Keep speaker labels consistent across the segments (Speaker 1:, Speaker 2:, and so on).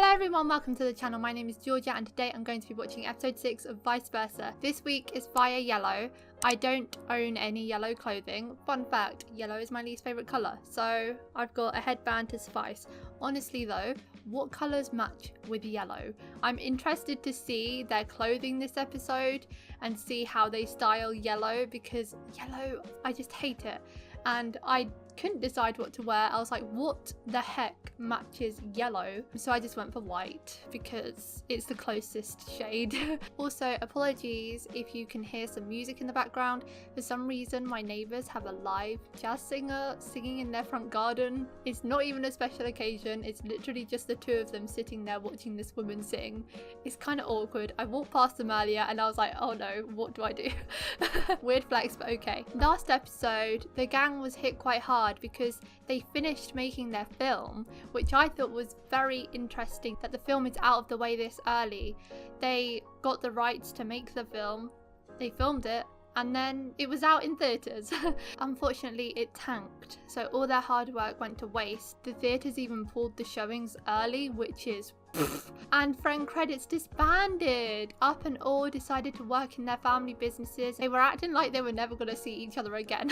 Speaker 1: Hello everyone, welcome to the channel. My name is Georgia and today I'm going to be watching episode 6 of Vice Versa. This week is via yellow. I don't own any yellow clothing. Fun fact, yellow is my least favourite colour, so I've got a headband to suffice. Honestly though, what colours match with yellow? I'm interested to see their clothing this episode and see how they style yellow, because yellow, I just hate it. And I couldn't decide what to wear. I was like, what the heck matches yellow? So I just went for white because it's the closest shade. Also, apologies if you can hear some music in the background. For some reason, my neighbours have a live jazz singer singing in their front garden. It's not even a special occasion. It's literally just the two of them sitting there watching this woman sing. It's kind of awkward. I walked past them earlier and I was like, oh no, what do I do? Weird flex, but okay. Last episode, the gang was hit quite hard because they finished making their film, which I thought was very interesting that the film is out of the way this early. They got the rights to make the film, they filmed it, and then it was out in theatres. Unfortunately, it tanked, so all their hard work went to waste. The theatres even pulled the showings early, which is and friend credits disbanded. Up and Aou decided to work in their family businesses. They were acting like they were never going to see each other again.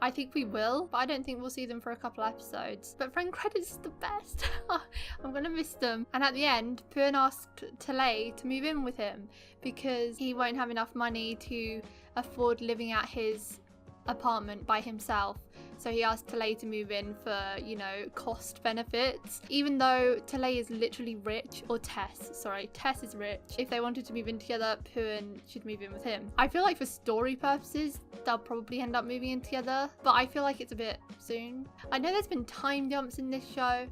Speaker 1: I think we will, but I don't think we'll see them for a couple episodes. But friend credits is the best. I'm going to miss them. And at the end, Puen asked Talay to move in with him because he won't have enough money to afford living at his apartment by himself. So he asked Talay to move in for, you know, cost benefits. Even though Talay is literally rich, or Tess is rich. If they wanted to move in together, Puen should move in with him. I feel like for story purposes, they'll probably end up moving in together, but I feel like it's a bit soon. I know there's been time jumps in this show,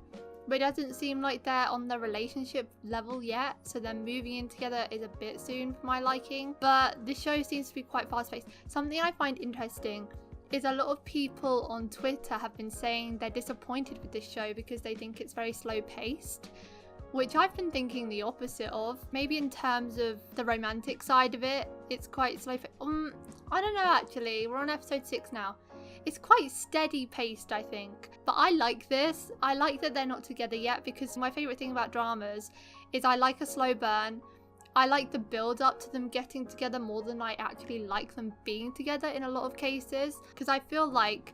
Speaker 1: but it doesn't seem like they're on the relationship level yet, so them moving in together is a bit soon for my liking. But the show seems to be quite fast-paced. Something I find interesting is a lot of people on Twitter have been saying they're disappointed with this show because they think it's very slow-paced, which I've been thinking the opposite of. Maybe in terms of the romantic side of it, it's quite slow. I don't know actually, we're on episode 6 now. It's quite steady paced, I think. But I like this. I like that they're not together yet, because my favourite thing about dramas is I like a slow burn. I like the build up to them getting together more than I actually like them being together in a lot of cases. Because I feel like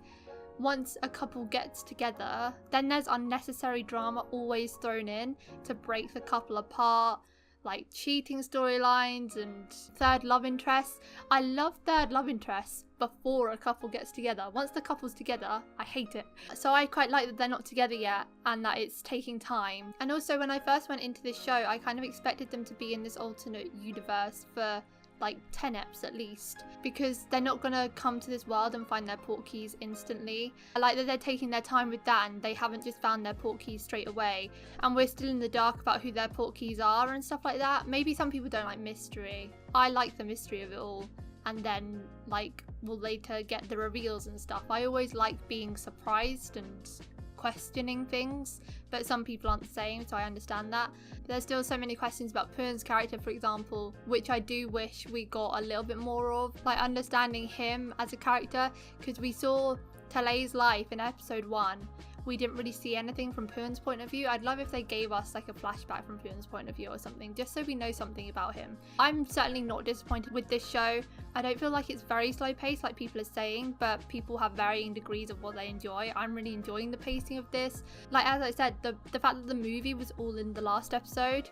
Speaker 1: once a couple gets together, then there's unnecessary drama always thrown in to break the couple apart. Like cheating storylines and third love interests. I love third love interests before a couple gets together. Once the couple's together, I hate it. So I quite like that they're not together yet and that it's taking time. And also when I first went into this show, I kind of expected them to be in this alternate universe for like 10 eps at least, because they're not gonna come to this world and find their portkeys instantly. I like that they're taking their time with that and they haven't just found their portkeys straight away, and we're still in the dark about who their portkeys are and stuff like that. Maybe some people don't like mystery. I like the mystery of it all, and then like we'll later get the reveals and stuff. I always like being surprised and questioning things, but some people aren't the same, so I understand that. But there's still so many questions about Puen's character, for example, which I do wish we got a little bit more of, like understanding him as a character, because we saw Talay's life in episode 1. We didn't really see anything from Puen's point of view. I'd love if they gave us like a flashback from Puen's point of view or something, just so we know something about him. I'm certainly not disappointed with this show. I don't feel like it's very slow paced like people are saying, but people have varying degrees of what they enjoy. I'm really enjoying the pacing of this. Like as I said, the fact that the movie was all in the last episode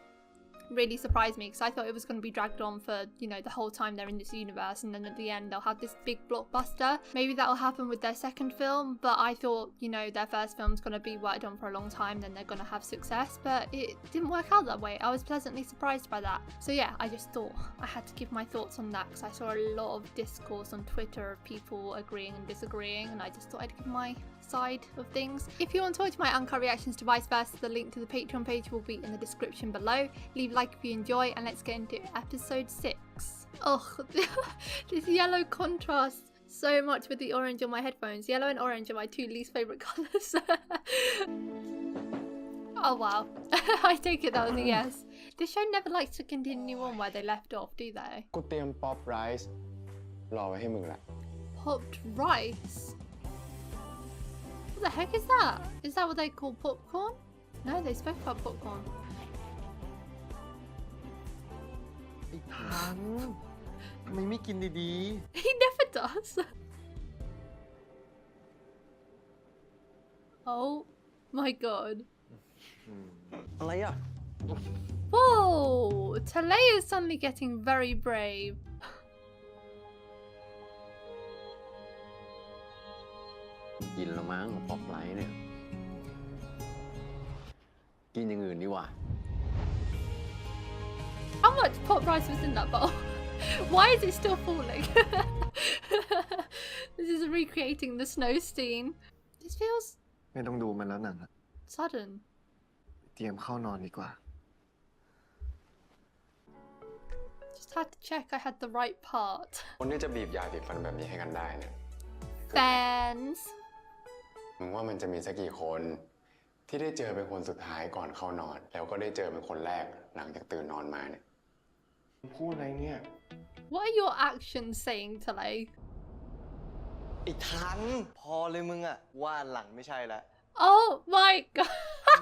Speaker 1: really surprised me, because I thought it was going to be dragged on for, you know, the whole time they're in this universe, and then at the end they'll have this big blockbuster. Maybe that'll happen with their second film, but I thought, you know, their first film's going to be worked on for a long time, then they're going to have success, but it didn't work out that way. I was pleasantly surprised by that. So yeah, I just thought I had to give my thoughts on that, because I saw a lot of discourse on Twitter of people agreeing and disagreeing, and I just thought I'd give my side of things. If you want to watch my uncut reactions to Vice Versa, the link to the Patreon page will be in the description below. Leave a like if you enjoy, and let's get into episode 6. Oh, this yellow contrasts so much with the orange on my headphones. Yellow and orange are my two least favourite colours. Oh wow. I take it that was a yes. This show never likes to continue on where they left off, do they?
Speaker 2: กูเตรียมป๊อปไรซ์รอไว้ให้มึงละ
Speaker 1: Popped rice? What the heck is that? Is that what they call popcorn? No, they spoke about popcorn.
Speaker 3: ทันทำไมไม่กินดี
Speaker 1: He never does. Oh my god.
Speaker 3: ๆอะไรอ่ะ
Speaker 1: Whoa! Talay is suddenly getting very brave.
Speaker 3: กินละมั้งปอกไลท์เนี่ย กินอย่างอื่นดีกว่า
Speaker 1: How much pot rice was in that bowl? Why is it still falling? This is recreating the snow scene. This feels
Speaker 4: ไม่ต้องดูมันแล้วหนังอะ
Speaker 1: sudden.
Speaker 4: เตรียมเข้านอนดีกว่า
Speaker 1: Just had to check I had the right part.
Speaker 2: คนที่จะบีบยาสีฟันแบบนี้ให้กันได้เนี่ย
Speaker 1: Fans.
Speaker 2: มึงว่ามันจะมีสักกี่คนที่ได้เจอเป็นคนสุดท้ายก่อนเข้านอน แล้วก็ได้เจอเป็นคนแรกหลังจากตื่นนอนมาเนี่ย
Speaker 4: พูดอะไรเนี่ย
Speaker 1: What are your actions saying, Talay?
Speaker 3: ไอ้ทัน พอเลยมึงอะว่าหลังไม่ใช่ละ
Speaker 1: Oh my god.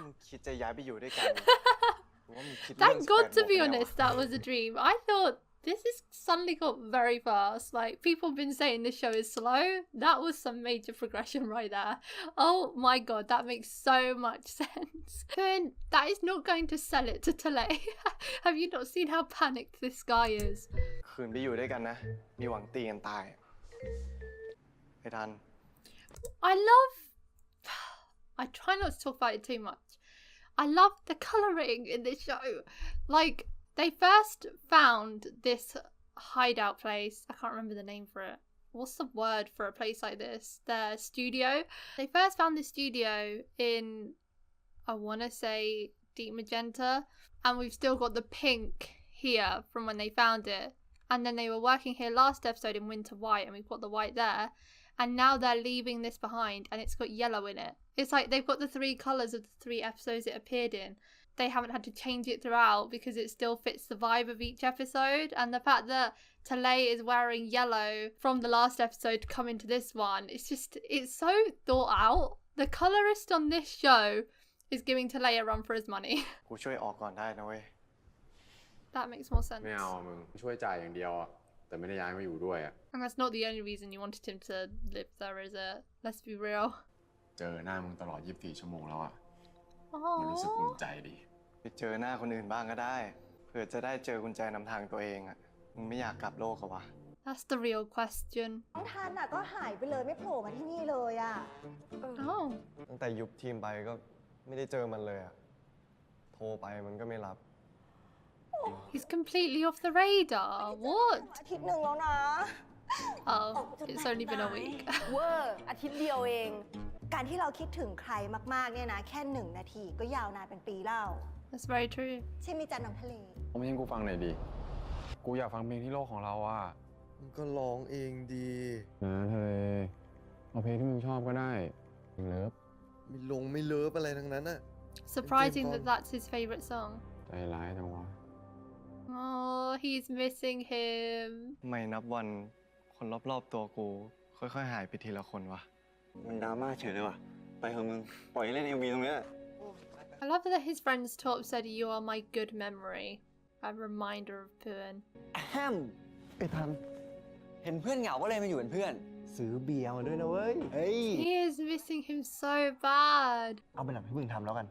Speaker 3: มึงคิดจะย้ายไปอยู่ด้วยกันหรือว่ามึงคิดเรื่อง
Speaker 1: Thank God, to be
Speaker 3: 18
Speaker 1: honest, that was a dream. I thought this is suddenly got very fast. Like, people have been saying this show is slow. That was some major progression right there. Oh my god, that makes so much sense. Puen, that is not going to sell it to Talay. Have you not seen how panicked this guy is?
Speaker 3: คืนไปอยู่ด้วยกันนะ มีหวังตีกันตาย ไอ้ทัน
Speaker 1: I love... I try not to talk about it too much. I love the colouring in this show. Like, they first found this hideout place. I can't remember the name for it. What's the word for a place like this? Their studio. They first found this studio in, I want to say, deep magenta. And we've still got the pink here from when they found it. And then they were working here last episode in winter white, and we've got the white there. And now they're leaving this behind, and it's got yellow in it. It's like they've got the 3 colours of the 3 episodes it appeared in. They haven't had to change it throughout because it still fits the vibe of each episode. And the fact that Talay is wearing yellow from the last episode to come into this one, it's so thought out. The colourist on this show is giving Talay a run for his money.
Speaker 3: กูช่วยออกก่อนได้นะเว้ย
Speaker 1: That makes more sense.
Speaker 2: ไม่เอามึงช่วยจ่ายอย่างเดียวอะแต่ไม่ได้ย้ายมาอยู่ด้วยอะ
Speaker 1: And that's not the only reason you wanted him to live there, is it? Let's be real.
Speaker 2: เจอหน้ามึงตลอด 24 ชั่วโมงแล้วอะมันรู้สึก
Speaker 1: Aww.
Speaker 2: อุ่นใจดี
Speaker 3: ไปเจอหน้าคนอื่นบ้างก็ได้ เผื่อจะได้เจอกุญแจนำทางตัวเองอะมึงไม่อยากกลับโลกเหรอวะ
Speaker 1: That's the real question.
Speaker 5: น้องทันอ่ะก็หายไปเลยไม่โผล่มาที่นี่เลยอ่ะ
Speaker 1: Oh.
Speaker 3: ตั้งแต่ยุบทีมไปก็ไม่ได้เจอมันเลยอะโทรไปมันก็ไม่รับ
Speaker 1: He's completely off the radar. What?
Speaker 5: อาทิตย์หนึ่งแล้วนะ
Speaker 1: Oh, it's only been a week.
Speaker 5: เวอร์อาทิตย์เดียวเอง การที่เราคิดถึงใครมากๆเนี่ยนะแค่1 นาทีก็ยาวนานเป็นปีแล้ว
Speaker 1: That's very true.
Speaker 5: ใช่ไหมจ๊ะน้องทะเล
Speaker 2: เอาเพลงกูฟังหน่อยดิ กูอยากฟังเพลงที่โลกของเราอะ
Speaker 4: มึงก็ร้องเองดี
Speaker 2: นะทะเลเอาเพลงที่มึงชอบก็ได้เลิฟ
Speaker 4: ไม่เลิฟอะไรทั้งนั้นอะ
Speaker 1: Surprising that that's his favourite song.
Speaker 2: ใจร้ายจังวะ
Speaker 1: Oh, he's missing him.
Speaker 3: ไม่นับวันคนรอบๆตัวกู ค่อยๆหายไปทีละคนวะ มันดราม่าเฉยเลยว่ะ ไปเถอะมึง ปล่อยเล่น MV ตรงนี้
Speaker 1: I love that his friends Top said you are my good memory. A reminder of Puen.
Speaker 3: แฮมไอ้ทัน เห็นเพื่อนเหงาก็เลยมาอยู่เป็นเพื่อน ซื้อเบียร์มาด้วยนะเว้ย เฮ้ย
Speaker 1: He is missing him so bad.
Speaker 3: เอาไปหลังที่มึงทำแล้วกัน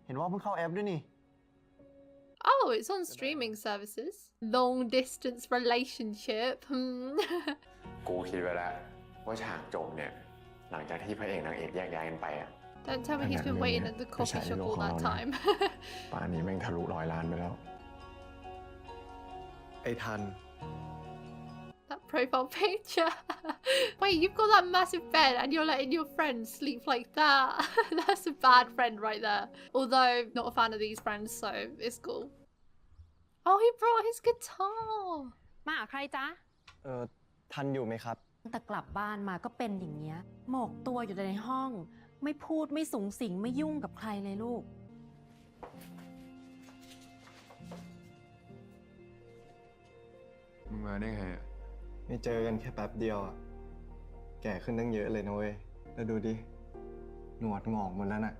Speaker 3: เห็นว่าเพิ่งเข้าแอปด้วยนี่
Speaker 1: Oh, it's on streaming services. Long distance relationship.
Speaker 2: กูคิดไว้แล้วว่าฉากจบเนี่ย หลังจากที่พระเอกนางเอกแยกย้ายกันไปอะ
Speaker 1: Don't tell me he's been waiting at the coffee shop all that time.
Speaker 2: ป่านนี้แม่งทะลุ100 ล้านไปแล้ว
Speaker 3: ไอ้ทัน
Speaker 1: That profile picture. Wait, you've got that massive bed and you're letting your friends sleep like that. That's a bad friend right there. Although, not a fan of these friends, so it's cool. Oh, he brought his guitar.
Speaker 6: มาหาใครจ๊ะ
Speaker 3: ทันอยู่ไหมครับ
Speaker 6: แต่กลับบ้านมาก็เป็นอย่างเงี้ย หมกตัวอยู่แต่ในห้อง ไม่พูดไม่สูงสิงไม่ยุ่งกับใครเลยลูก
Speaker 2: มึงมาได้ไงอะ
Speaker 3: ไม่เจอกันแค่แป๊บเดียวอะแก่ขึ้นตั้งเยอะเลยนะเว้ย แล้วดูดิ หนวดงอกหมดแล้วน่ะ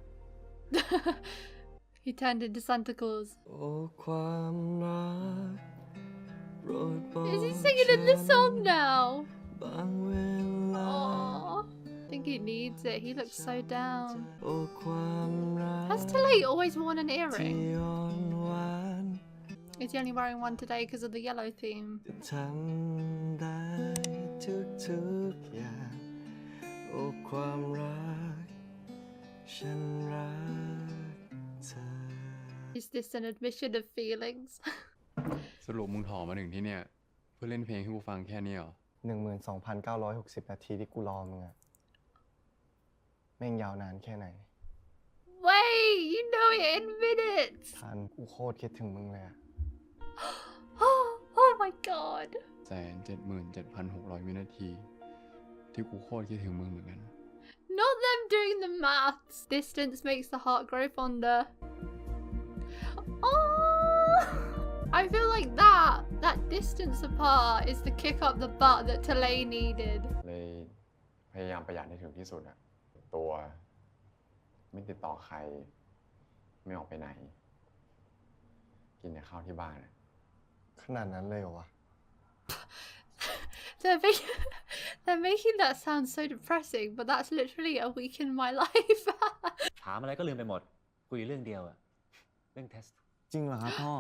Speaker 1: He turned into Santa Claus.
Speaker 3: โอ้ความรัก
Speaker 1: Is he singing in the song now? Oh, I think he needs it. He looks so down. Has Talay always worn an earring? Is he only wearing one today because of the yellow theme? Is this an admission of feelings?
Speaker 2: สรุปมึงถอมาถึงที่เนี่ยเพื่อเล่นเพลงให้กูฟังแค่นี้เหรอ
Speaker 4: 12,960 นาทีที่กูรอมึงอะแม่งยาวนานแค่ไหน
Speaker 1: Wait, you know it in minutes.
Speaker 4: ทันกูโคตรคิดถึงมึงเลยอะ
Speaker 1: Oh my god.
Speaker 2: 177,600 วินาทีที่กูโคตรคิดถึงมึงเหมือนกัน
Speaker 1: Not them doing the maths. Distance makes the heart grow fonder. Oh, I feel like that distance apart is the kick up the butt that Talay needed.
Speaker 2: เลยพยายามประหยัดให้ถึงที่สุดอะตัวไม่ติดต่อใครไม่ออกไปไหน กินแต่ข้าวที่บ้านอะ
Speaker 4: ขนาดนั้นเลยเหรอวะ
Speaker 1: They're making that sound so depressing, but that's literally a week in my life.
Speaker 7: ถามอะไรก็ลืมไปหมด คุยเรื่องเดียวอะเรื่องเทส
Speaker 4: จริงเหรอครับพ่อ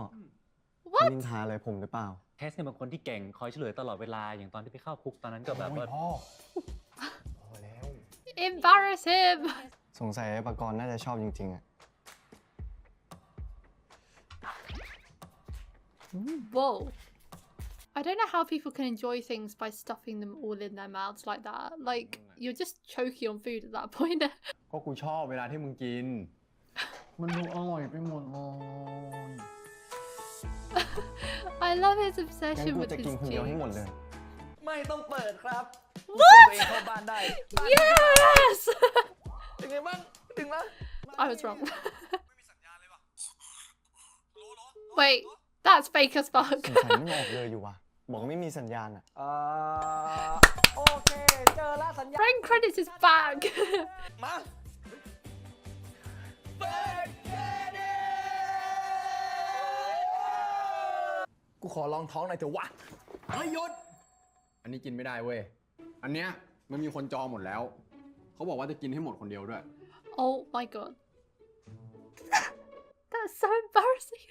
Speaker 1: What?
Speaker 4: นินทาอะไรผมหรือเปล่า
Speaker 7: เทสเนี่ยเป็นคนที่เก่งคอยช่วยเหลือตลอดเวลาอย่างตอนที่ไปเข้าคุกตอนนั้นก็แบบว่า
Speaker 4: พอแล้ว
Speaker 1: Embarrass him.
Speaker 4: สงสัยไอ้ปากรณ์น่าจะชอบจริงๆอะ
Speaker 1: Whoa. I don't know how people can enjoy things by stuffing them all in their mouths like that. Like, you're just choking on food at that point.
Speaker 2: ก็กูชอบเวลาที่มึงกิน มันดูอร่อยไปหมดเลย
Speaker 1: I love his
Speaker 4: งั้น
Speaker 1: obsession
Speaker 4: กู
Speaker 1: with
Speaker 4: จะ
Speaker 1: his
Speaker 4: กินคนเดียวให้หมด
Speaker 1: cheeks.
Speaker 4: เลย
Speaker 3: ไม่ต้องเปิดครับ
Speaker 1: What?
Speaker 3: ตัวเองเข้าบ้านได้
Speaker 1: Yes!
Speaker 3: เป็นไงบ้างถึงแล้ว
Speaker 1: I was wrong. Wait, that's fake as fuck.
Speaker 4: สงสัยไม่ออกเลยอยู่วะบอกไม่มีสัญญาณอะ
Speaker 3: โอเค เจอแล้วสัญญาณ
Speaker 1: Friend credits is back.
Speaker 3: มาเปิดเครดิตกูขอลองท้องหน่อยเถอะวะ
Speaker 2: เฮ้ยหยุด อันนี้กินไม่ได้เว้ย อันเนี้ยมันมีคนจองหมดแล้ว เขาบอกว่าจะกินให้หมดคนเดียวด้วย
Speaker 1: Oh my god. That's so embarrassing.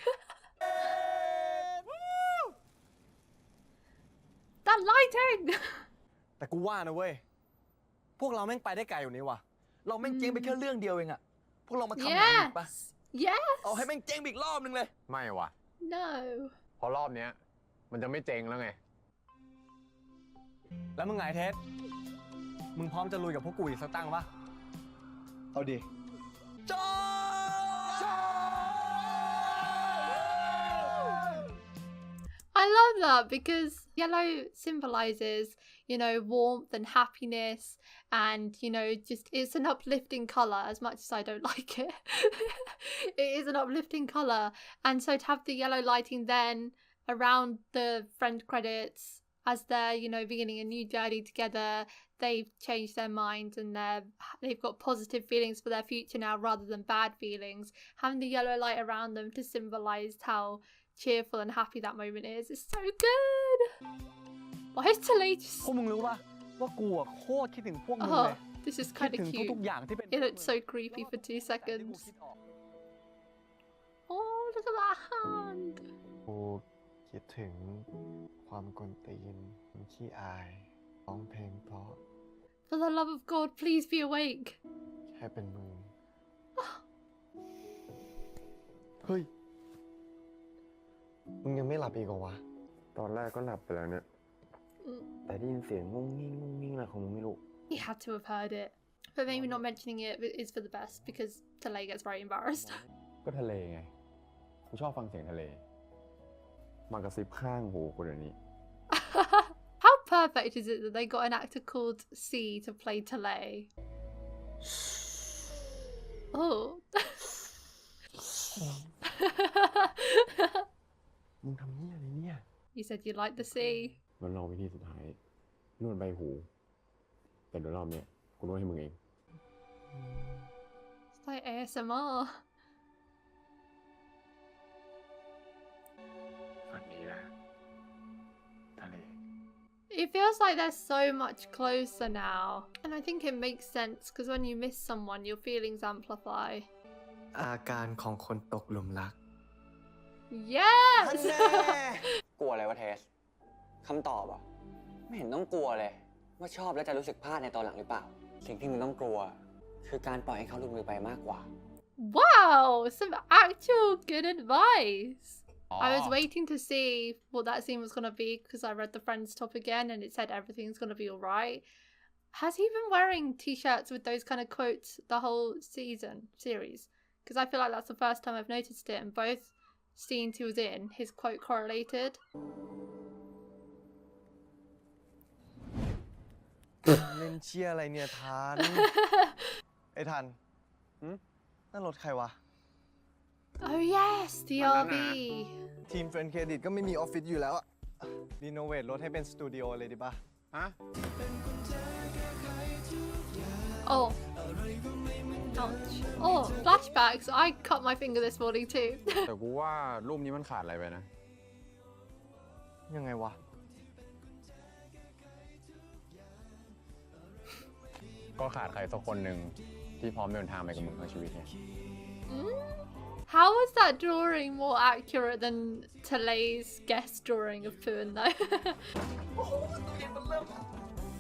Speaker 1: That lighting!
Speaker 3: แต่กูว่านะเว้ย พวกเราแม่งไปได้ไกลอยู่นี่ว่ะ เราแม่งเจ๊งไปแค่เรื่องเดียวเองอะพวกเรามาทำหนังอีกปะ
Speaker 1: Yes!
Speaker 3: เอาให้แม่งเจ๊งไปอีกรอบนึงเลย
Speaker 2: ไม่วะ
Speaker 1: No.
Speaker 2: เพราะรอบเนี้ยมันจะไม่เจ๊งแล้วไง
Speaker 3: แล้วมึงไงเทส มึงพร้อมจะลุยกับพวกกูอีกสักตั้งปะเอาดิจอ
Speaker 1: I love that because yellow symbolizes, you know, warmth and happiness, and you know, just it's an uplifting color. As much as I don't like it, it is an uplifting color, and so to have the yellow lighting then around the friend credits as they're, you know, beginning a new journey together, they've changed their minds and they've got positive feelings for their future now rather than bad feelings. Having the yellow light around them to symbolize how cheerful and happy that moment is. It's so good. Why is Talay
Speaker 3: พวกมึงรู้ปะว่ากูอะโคตรคิดถึงพวกมึงเลย
Speaker 1: this is
Speaker 3: คิด
Speaker 1: kind
Speaker 3: ถึ
Speaker 1: of
Speaker 3: ง
Speaker 1: cute.
Speaker 3: ทุกๆอย่างที่เป็น
Speaker 1: It looks so creepy for 2
Speaker 3: ที่กู
Speaker 1: seconds.
Speaker 3: คิดออก
Speaker 1: Oh, look at that hand.
Speaker 4: กูคิดถึงความกวนตีนขี้อายร้องเพลงเพราะ
Speaker 1: For the love of God, please be awake.
Speaker 4: แค่เป็นมึง เฮ้ย มึงยังไม่หลับอีกเหรอวะ
Speaker 2: ตอนแรกก็หลับไปแล้วเนี่ย แต่ได้ยินเสียงงุ้งงิ้งงุ้งงิ้งอะไรของมึงไม่รู้
Speaker 1: He had to have heard it. But maybe not mentioning it is for the best because Talay gets very embarrassed.
Speaker 2: ก็ทะเลไง กูชอบฟังเสียงทะเล มากระซิบข้างหูกูเดี๋ยวนี้
Speaker 1: How perfect is it that they got an actor called C to play Talay? Oh.
Speaker 4: มึงทำเหี้ยอะไรเนี่ย
Speaker 1: You said you like the sea.
Speaker 2: มันลองวิธีสุดท้ายนวดใบหู แต่เดี๋ยวรอบเนี้ยกูนวดให้มึงเอง
Speaker 1: It's like ASMR.
Speaker 2: ฝันดีนะ
Speaker 1: It feels like they're so much closer now. And I think it makes sense because when you miss someone, your feelings amplify.
Speaker 4: อาการของคนตกหลุมรัก
Speaker 1: Yes!
Speaker 3: กลัวอะไรวะเทสคำตอบอ่ะไม่เห็นต้องกลัวเลยว่าชอบแล้วจะรู้สึกพลาดในตอนหลังหรือเปล่าสิ่งที่มึงต้องกลัวคือการปล่อยให้เขาหลุดมือไปมากกว่า
Speaker 1: Wow! Some actual good advice. I was waiting to see what that scene was going to be because I read the Friends top again and it said everything's going to be alright. Has he been wearing t-shirts with those kind of quotes the whole series? Because I feel like that's the first time I've noticed it, and both scenes he was in, his quote correlated.
Speaker 4: เล่นเชียอะไรเนี่ยทัน ไอ้ทันนั่นรถใครวะ
Speaker 1: Oh yes, the RV.
Speaker 4: ทีมเฟรนด์เครดิตก็ไม่มีออฟฟิศอยู่แล้วอะรีโนเวทรถให้เป็นสตูดิโอเลยดีป่ะ
Speaker 2: ฮะ
Speaker 1: Oh. Ouch. Oh, flashbacks. I cut my finger this morning too.
Speaker 2: แต่กูว่ารูปนี้มันขาดอะไรไปนะ
Speaker 4: ยังไงวะ
Speaker 2: ก็ขาดใครสักคนหนึ่งที่พร้อมเดินทางไปกับมึงทั้งชีวิตเนี่ย
Speaker 1: How was that drawing more accurate than Talay's guest drawing of Puen though?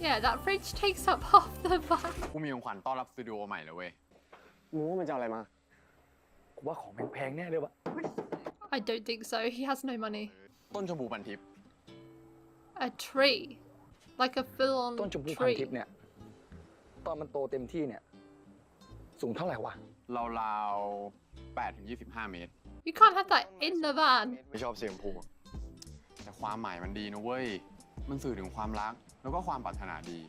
Speaker 1: Yeah, that fridge takes up half the back.
Speaker 2: กูมีของขวัญต้อนรับสตูดิโอใหม่เลยเว้ย
Speaker 3: มึงว่ามันจะเอาอะไรมากูว่าของแพงๆแน่เลยวะ
Speaker 1: I don't think so. He has no money.
Speaker 2: ต้นชมพูพันทิพย์
Speaker 1: A tree. Like a full-on
Speaker 8: ต้นชมพูพัน
Speaker 1: tree.
Speaker 8: ทิพย์เนี่ยตอนมันโตเต็มที่เนี่ยสูงเท่าไหร่วะ
Speaker 2: ราวๆ8 ถึง 25 เมตร
Speaker 1: You can't have that in the van.
Speaker 2: ไม่ชอบสีชมพูแต่ความหมายมันดีนะเว้ย มันสื่อถึงความรักแล้วก็ความปรารถนาดี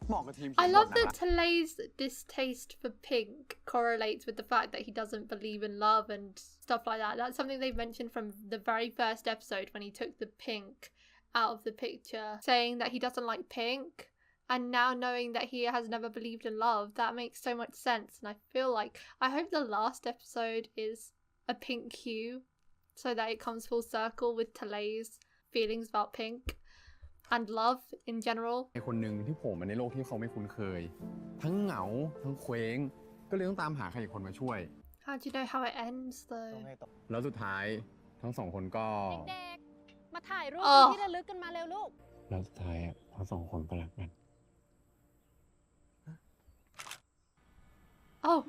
Speaker 2: เหมาะกับทีม
Speaker 1: I love that Talay's distaste for pink correlates with the fact that he doesn't believe in love and stuff like that. That's something they mentioned from the very first episode when he took the pink out of the picture, saying that he doesn't like pink. And now knowing that he has never believed in love, that makes so much sense. And I feel like, I hope the last episode is a pink hue so that it comes full circle with Talay's feelings about pink and love in general.
Speaker 2: ในคนหนึ่งที่โผล่มาในโลกที่เขาไม่คุ้นเคย ทั้งเหงาทั้งเคว้งก็เลยต้องตามหาใครอีกคนมาช่วย
Speaker 1: How do you know how it ends
Speaker 4: ต้อ
Speaker 1: though?
Speaker 4: งให้ต่อ
Speaker 2: แล้วสุดท้ายทั้งสองคนก็
Speaker 6: เด็กๆ มาถ่ายรูป
Speaker 1: อ๋อ
Speaker 6: ที่ระลึกกันมาเร็วลูก
Speaker 2: แล้วสุดท้ายทั้งสองคนก็รักกัน
Speaker 1: Oh,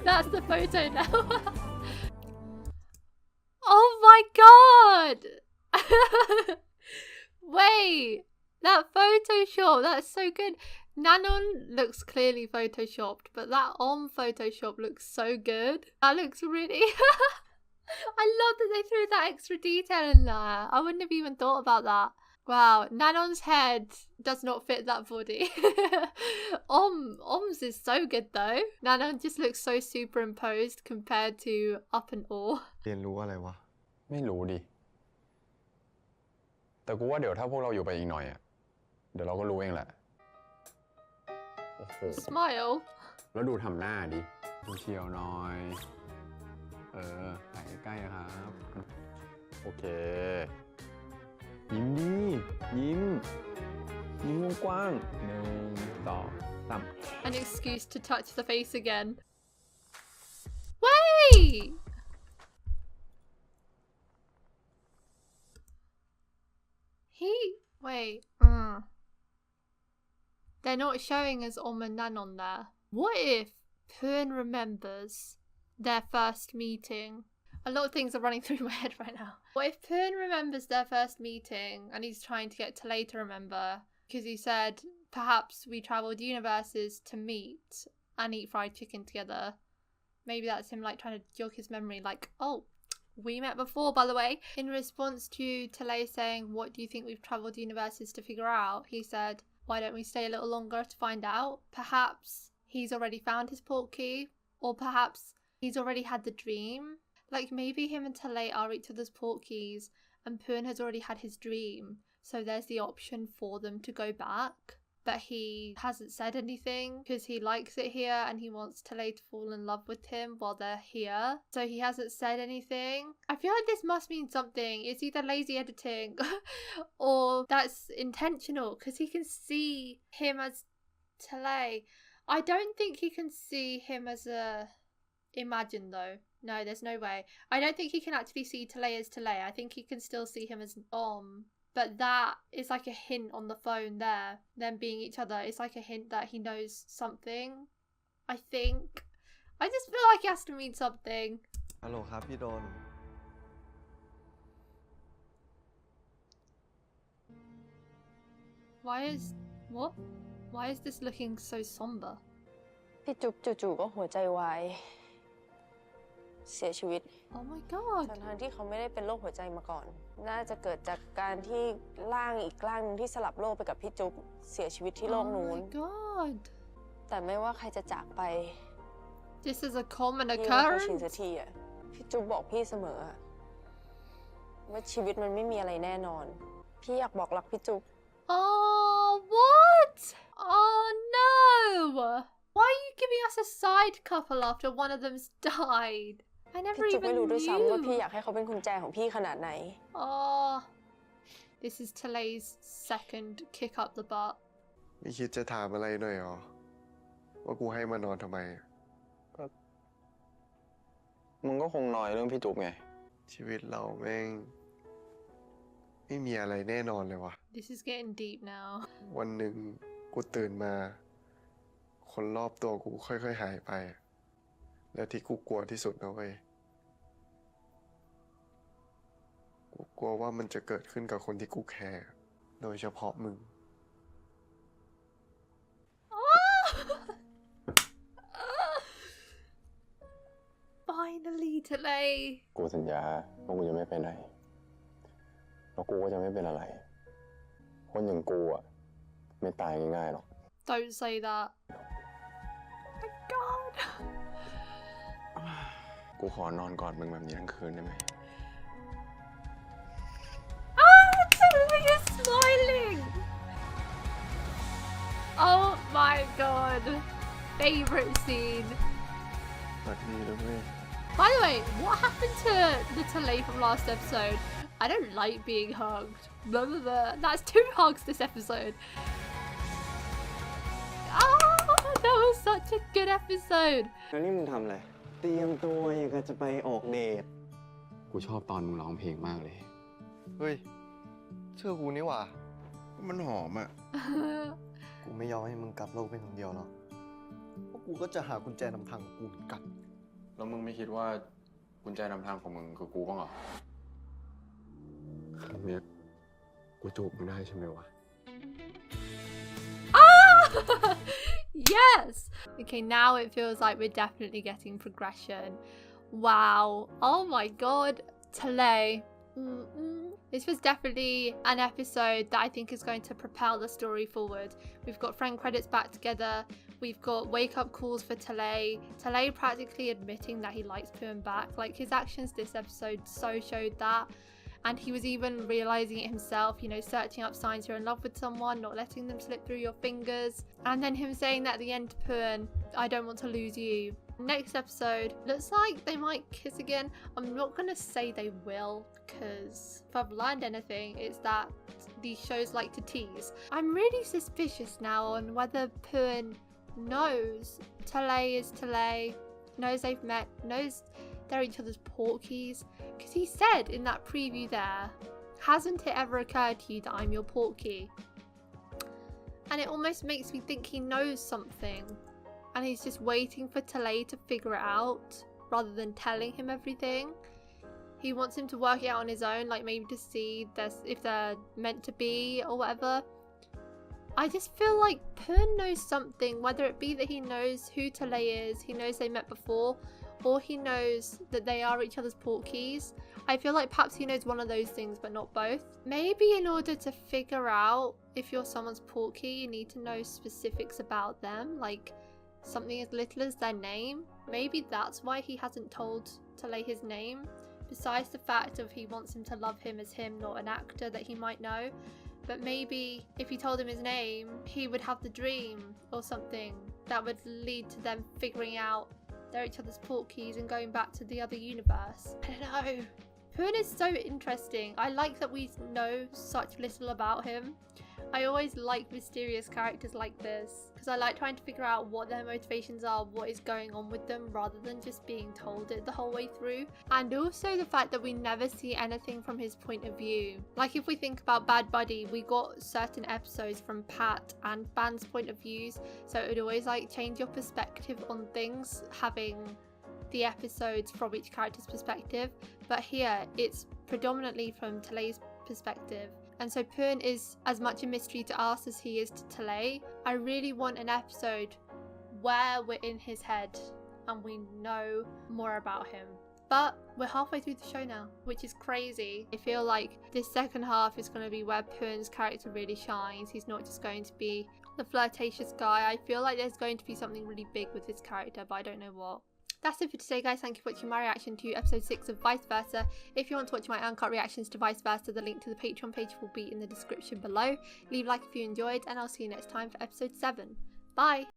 Speaker 1: that's the photo now. Oh my god! Wait, that Photoshop, that's so good. Nanon looks clearly photoshopped, but that on Photoshop looks so good. That looks really... I love that they threw that extra detail in there. I wouldn't have even thought about that. Wow, Nanon's head does not fit that body. Om's is so good though. Nanon just looks so superimposed compared to Up and Aou.
Speaker 4: เรียนรู้อะไรวะ
Speaker 2: ไม่รู้ดิ แต่กูว่าเดี๋ยวถ้าพวกเราอยู่ไปอีกหน่อยเดี๋ยวเราก็รู้เองแหละ โอ้โห
Speaker 1: Smile.
Speaker 2: แล้วดูทำหน้าดิดูเชียวหน่อย ถ่ายใกล้ๆครับ โอเค ยิ้มดิ ยิ้มกว้างๆ1 2 3
Speaker 1: An excuse to touch the face again. Wait! Wait. They're not showing us Om and Nanon there. What if Puen remembers their first meeting? A lot of things are running through my head right now. What if Puen remembers their first meeting and he's trying to get Talay to remember? Because he said, perhaps we travelled universes to meet and eat fried chicken together. Maybe that's him like trying to jog his memory like, oh, we met before, by the way. In response to Talay saying, what do you think we've travelled universes to figure out? He said, why don't we stay a little longer to find out? Perhaps he's already found his portkey, or perhaps he's already had the dream. Like maybe him and Talay are each other's portkeys and Puen has already had his dream. So there's the option for them to go back but he hasn't said anything because he likes it here and he wants Talay to fall in love with him while they're here. So he hasn't said anything. I feel like this must mean something. It's either lazy editing or that's intentional because he can see him as Talay. I don't think he can see him as a Imagine though. No, there's no way. I don't think he can actually see Talay as Talay. I think he can still see him as But that is like a hint on the phone there. Them being each other. It's like a hint that he knows something. I think. I just feel like it has to mean something.
Speaker 4: ฮัลโหลครับพี่โดน
Speaker 1: What? Why is this looking so somber?
Speaker 9: พี่จุ๊บจู่ๆก็หัวใจวายเสียชีวิต
Speaker 1: Oh my god.
Speaker 9: ทั้งที่เขาไม่ได้เป็นโรคหัวใจมาก่อน น่าจะเกิดจากการที่ร่างอีกร่างนึงที่สลับโรคไปกับพี่จุ๊บเสียชีวิตที่โลก
Speaker 1: Oh
Speaker 9: นู้น
Speaker 1: my god.
Speaker 9: แต่ไม่ว่าใครจะจากไป
Speaker 1: This is a common
Speaker 9: พี่ไม่เคยชิน
Speaker 1: occurrence.
Speaker 9: สักทีอ่ะพี่จุ๊บบอกพี่เสมออะว่าชีวิตมันไม่มีอะไรแน่นอน พี่อยากบอกรักพี่จุ๊บ
Speaker 1: Oh, what? Oh no. Why are you giving us a side couple after one of them's died? I never
Speaker 9: พี่จุ๊บ
Speaker 1: even
Speaker 9: ไม่รู้ด้วยซ้ำว่าพี่
Speaker 1: knew.
Speaker 9: อยากให้เขาเป็นกุญแจของพี่ขนาดไหน
Speaker 1: Oh, this is Talay's second kick up the butt.
Speaker 4: ไม่คิดจะถามอะไรหน่อยหรอ ว่ากูให้มานอนทำไม
Speaker 2: มึงก็คงนอยเรื่องพี่จุ๊บไง
Speaker 4: ชีวิตเราแม่งไม่มีอะไรแน่นอนเลยวะ
Speaker 1: This is getting deep now.
Speaker 4: วันหนึ่งกูตื่นมา คนรอบตัวกูค่อยๆหายไป และที่กูกลัวที่สุดนะเว้ย กูกลัวว่ามันจะเกิดขึ้นกับคนที่กูแคร์ โดยเฉพาะมึง
Speaker 1: Finally, Talay.
Speaker 2: กูสัญญาว่ากูจะไม่ไปไหน แล้วกูก็จะไม่เป็นอะไร คนอย่างกูอ่ะไม่ตายง่ายๆหรอก
Speaker 1: Don't say that. My god.
Speaker 2: กูขอนอนกอดมึงแบบนี้ทั้งคืนได้ไหม
Speaker 1: Talay is smiling. Oh my god. Favorite scene.
Speaker 4: สวัสดีด้วยเว้ย
Speaker 1: By the way, what happened to the Talay from last episode? I don't like being hugged. Blah, blah, blah. That's 2 hugs this episode. Oh, that was such a good episode.
Speaker 3: แล้วนี่มึงทำอะไร เตรียมตัวอย่างกับจะไปออกเดท
Speaker 2: กูชอบตอนมึงร้องเพลงมากเลย
Speaker 4: เฮ้ย เชื่อกูนี่หว่า
Speaker 2: มันหอมอ่ะ
Speaker 4: กูไม่ยอมให้มึงกลับโลกเป็นคนเดียวหรอกเพราะกูก็จะหากุญแจนำทางของกูเหมือนกัน
Speaker 2: แล้วมึงไม่คิดว่ากุญแจนำทางของมึงคือกูบ้างเหรอครั้งเนี้ยกูจูบมึงได้ใช่ไหมวะ
Speaker 1: Yes! Okay, now it feels like we're definitely getting progression. Wow. Oh my god. Talay. This was definitely an episode that I think is going to propel the story forward. We've got friend credits back together. We've got wake-up calls for Talay. Talay practically admitting that he likes Puen back. Like, his actions this episode so showed that. And he was even realising it himself, you know, searching up signs you're in love with someone, not letting them slip through your fingers. And then him saying that at the end to Puen, I don't want to lose you. Next episode, looks like they might kiss again. I'm not going to say they will, because if I've learned anything, it's that these shows like to tease. I'm really suspicious now on whether Puen knows Talay is Talay, knows they've met, knows they're each other's portkeys. Because he said in that preview there, hasn't it ever occurred to you that I'm your portkey? And it almost makes me think he knows something. And he's just waiting for Talay to figure it out, rather than telling him everything. He wants him to work it out on his own, like maybe to see if they're meant to be or whatever. I just feel like Puen knows something, whether it be that he knows who Talay is, he knows they met before, or he knows that they are each other's portkeys. I feel like perhaps he knows one of those things but not both. Maybe in order to figure out if you're someone's portkey, you need to know specifics about them, like something as little as their name. Maybe that's why he hasn't told Talay his name, besides the fact of he wants him to love him as him, not an actor that he might know. but maybe if he told him his name, he would have the dream or something that would lead to them figuring out they're each other's portkeys and going back to the other universe. I don't know. Puen is so interesting. I like that we know such little about him. I always like mysterious characters like this because I like trying to figure out what their motivations are, what is going on with them, rather than just being told it the whole way through. And also the fact that we never see anything from his point of view. Like if we think about Bad Buddy, we got certain episodes from Pat and Ban's point of views, so it would always like change your perspective on things, having the episodes from each character's perspective. But here it's predominantly from Talay's perspective. And so Puen is as much a mystery to us as he is to Talay. I really want an episode where we're in his head and we know more about him. But we're halfway through the show now, which is crazy. I feel like this second half is going to be where Puen's character really shines. He's not just going to be the flirtatious guy. I feel like there's going to be something really big with his character, but I don't know what. That's it for today, guys. Thank you for watching my reaction to episode 6 of Vice Versa. If you want to watch my uncut reactions to Vice Versa, the link to the Patreon page will be in the description below. Leave a like if you enjoyed, and I'll see you next time for episode 7. Bye!